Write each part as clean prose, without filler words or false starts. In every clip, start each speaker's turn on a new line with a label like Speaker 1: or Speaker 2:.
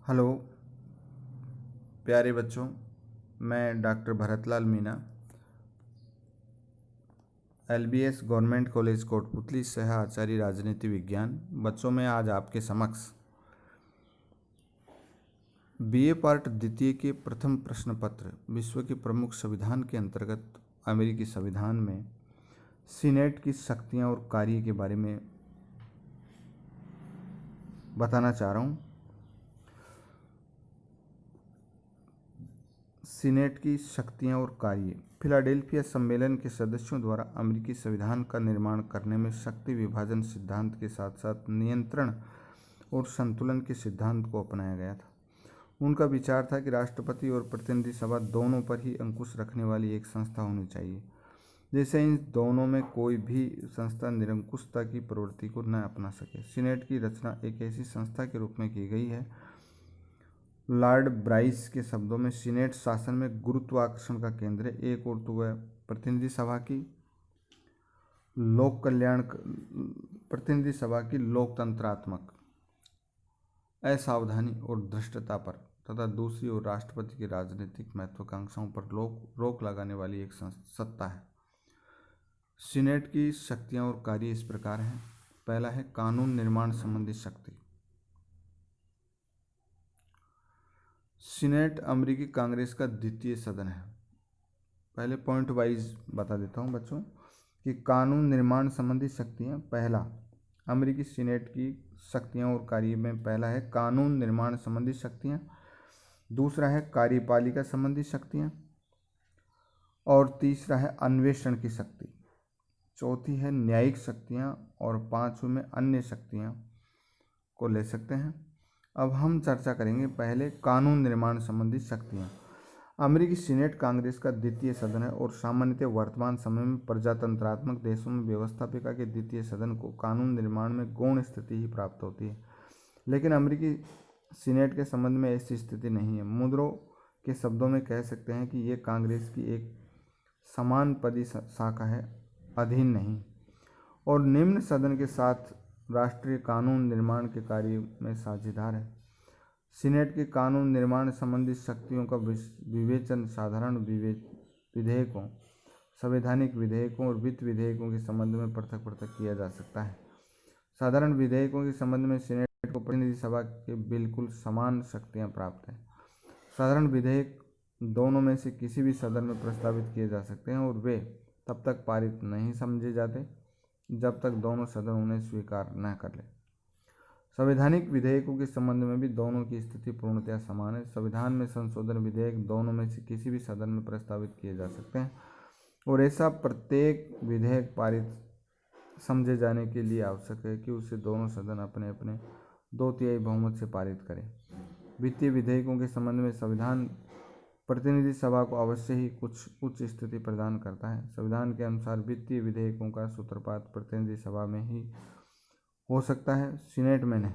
Speaker 1: Hello प्यारे बच्चों, मैं doctor Bharatlal Meena, LBS government college Kotputli सह आचार्य राजनीति विज्ञान। बच्चों में आज आपके समक्ष BA पार्ट द्वितीय के प्रथम प्रश्न पत्र विश्व के प्रमुख संविधान के अंतर्गत अमेरिकी संविधान में सीनेट की शक्तियां और कार्य के बारे में बताना चाह रहा हूँ। सीनेट की शक्तियां और कार्य। फिलाडेल्फिया सम्मेलन के सदस्यों द्वारा अमेरिकी संविधान का निर्माण करने में शक्ति विभाजन सिद्धांत के साथ साथ नियंत्रण और संतुलन के सिद्धांत को अपनाया गया था। उनका विचार था कि राष्ट्रपति और प्रतिनिधि सभा दोनों पर ही अंकुश रखने वाली एक संस्था होनी चाहिए, जैसे इन दोनों में कोई भी संस्था निरंकुशता की प्रवृत्ति को न अपना सके। सीनेट की रचना एक ऐसी संस्था के रूप में की गई है। लॉर्ड ब्राइस के शब्दों में, सीनेट शासन में गुरुत्वाकर्षण का केंद्र है। एक ओर तो वह प्रतिनिधि सभा की लोकतंत्रात्मक असावधानी और धृष्टता पर तथा दूसरी ओर राष्ट्रपति की राजनीतिक महत्वाकांक्षाओं पर रोक लगाने वाली एक सत्ता है। सीनेट की शक्तियां और कार्य इस प्रकार हैं। पहला है कानून निर्माण संबंधी शक्ति। सीनेट अमेरिकी कांग्रेस का द्वितीय सदन है। पहले पॉइंट वाइज बता देता हूँ बच्चों कि कानून निर्माण संबंधी शक्तियाँ। पहला, अमेरिकी सीनेट की शक्तियाँ और कार्य में पहला है कानून निर्माण संबंधी शक्तियाँ, दूसरा है कार्यपालिका संबंधी शक्तियाँ, और तीसरा है अन्वेषण की शक्ति, चौथी है न्यायिक शक्तियाँ, और पांचवी में अन्य शक्तियाँ को ले सकते हैं। अब हम चर्चा करेंगे पहले कानून निर्माण संबंधी शक्तियाँ। अमेरिकी सीनेट कांग्रेस का द्वितीय सदन है और सामान्यतः वर्तमान समय में प्रजातंत्रात्मक देशों में व्यवस्थापिका के द्वितीय सदन को कानून निर्माण में गौण स्थिति ही प्राप्त होती है, लेकिन अमेरिकी सीनेट के संबंध में ऐसी स्थिति नहीं है। मुद्रो के शब्दों में कह सकते हैं कि ये कांग्रेस की एक समान पदी शाखा है, अधीन नहीं, और निम्न सदन के साथ राष्ट्रीय कानून निर्माण के कार्य में साझेदार है। सीनेट के कानून निर्माण संबंधी शक्तियों का विवेचन साधारण विधेयकों, संवैधानिक विधेयकों और वित्त विधेयकों के संबंध में पृथक पृथक किया जा सकता है। साधारण विधेयकों के संबंध में सीनेट को प्रतिनिधि सभा के बिल्कुल समान शक्तियां प्राप्त हैं। साधारण विधेयक दोनों में से किसी भी सदन में प्रस्तावित किए जा सकते हैं और वे तब तक पारित नहीं समझे जाते जब तक दोनों सदन उन्हें स्वीकार न कर ले। संवैधानिक विधेयकों के संबंध में भी दोनों की स्थिति पूर्णतया समान है। संविधान में संशोधन विधेयक दोनों में से किसी भी सदन में प्रस्तावित किए जा सकते हैं और ऐसा प्रत्येक विधेयक पारित समझे जाने के लिए आवश्यक है कि उसे दोनों सदन अपने अपने 2/3 बहुमत से पारित करें। वित्तीय विधेयकों के संबंध में संविधान प्रतिनिधि सभा को अवश्य ही कुछ उच्च स्थिति प्रदान करता है। संविधान के अनुसार वित्तीय विधेयकों का सूत्रपात प्रतिनिधि सभा में ही हो सकता है, सीनेट में नहीं।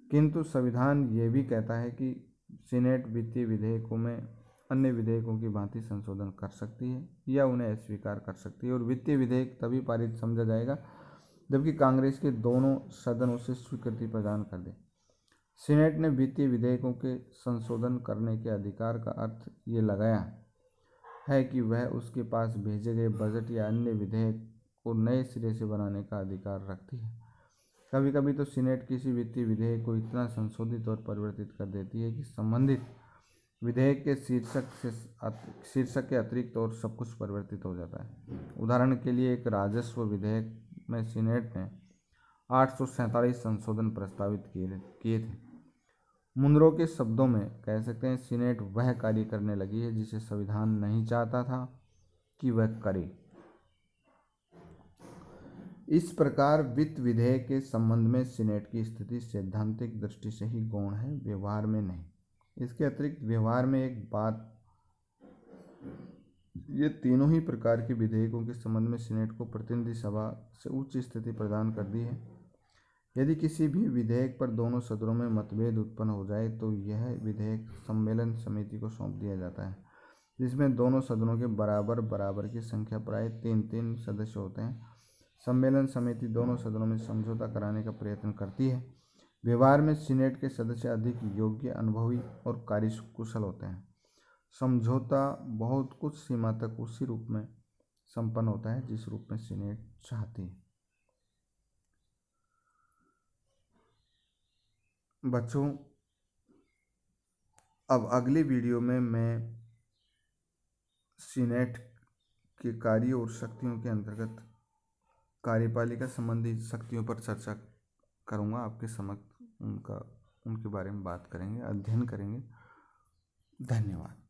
Speaker 1: किंतु संविधान ये भी कहता है कि सीनेट वित्तीय विधेयकों में अन्य विधेयकों की भांति संशोधन कर सकती है या उन्हें अस्वीकार कर सकती है, और वित्तीय विधेयक तभी पारित समझा जाएगा जबकि कांग्रेस के दोनों सदन उसे स्वीकृति प्रदान कर दें। सीनेट ने वित्तीय विधेयकों के संशोधन करने के अधिकार का अर्थ ये लगाया है कि वह उसके पास भेजे गए बजट या अन्य विधेयक को नए सिरे से बनाने का अधिकार रखती है। कभी कभी तो सीनेट किसी वित्तीय विधेयक को इतना संशोधित और परिवर्तित कर देती है कि संबंधित विधेयक के शीर्षक के अतिरिक्त और सब कुछ परिवर्तित हो जाता है। उदाहरण के लिए, एक राजस्व विधेयक में सीनेट ने 847 संशोधन प्रस्तावित किए थे। मुनरो के शब्दों में कह सकते हैं, सीनेट वह कार्य करने लगी है जिसे संविधान नहीं चाहता था कि वह करे। इस प्रकार वित्त विधेयक के संबंध में सीनेट की स्थिति सैद्धांतिक दृष्टि से ही गौण है, व्यवहार में नहीं। इसके अतिरिक्त व्यवहार में एक बात, ये तीनों ही प्रकार के विधेयकों के संबंध में सीनेट को प्रतिनिधि सभा से उच्च स्थिति प्रदान कर दी है। यदि किसी भी विधेयक पर दोनों सदनों में मतभेद उत्पन्न हो जाए तो यह विधेयक सम्मेलन समिति को सौंप दिया जाता है, जिसमें दोनों सदनों के बराबर की संख्या प्राय 3-3 सदस्य होते हैं। सम्मेलन समिति दोनों सदनों में समझौता कराने का प्रयत्न करती है। व्यवहार में सीनेट के सदस्य अधिक योग्य, अनुभवी और कार्यकुशल होते हैं। समझौता बहुत कुछ सीमा तक उसी रूप में संपन्न होता है जिस रूप में सीनेट चाहती है। बच्चों, अब अगली वीडियो में मैं सीनेट के कार्य और शक्तियों के अंतर्गत कार्यपालिका संबंधी शक्तियों पर चर्चा करूँगा। आपके समक्ष उनके बारे में बात करेंगे, अध्ययन करेंगे। धन्यवाद।